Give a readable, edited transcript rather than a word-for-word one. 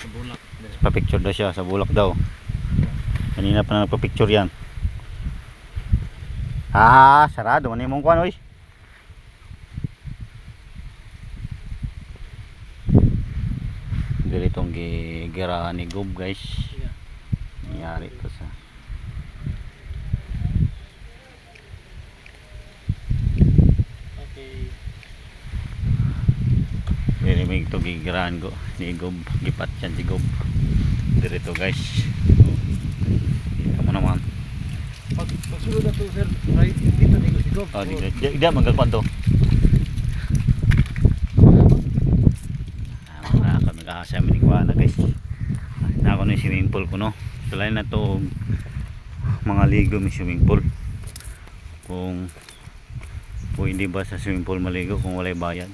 bulak. Pa-picture daw siya sa bulak daw. Kanina pa na nagpa-picture yan. Sarado man yung kuan oy. Ganitong gigirahan ni Gob guys. Nangyari ito sa may ito gigirahan ko ni Gob. Gipat yan si Gob. Dito guys. Kita mo naman. Pagsulod na to sir, right dito ni si Gob. Di magkakuan to. Kami kakasya minikuha na guys. Na ako na yung swimming pool ko no. Sulain na to mga ligo may swimming pool. Kung hindi ba sa swimming pool maligo kung walay bayad.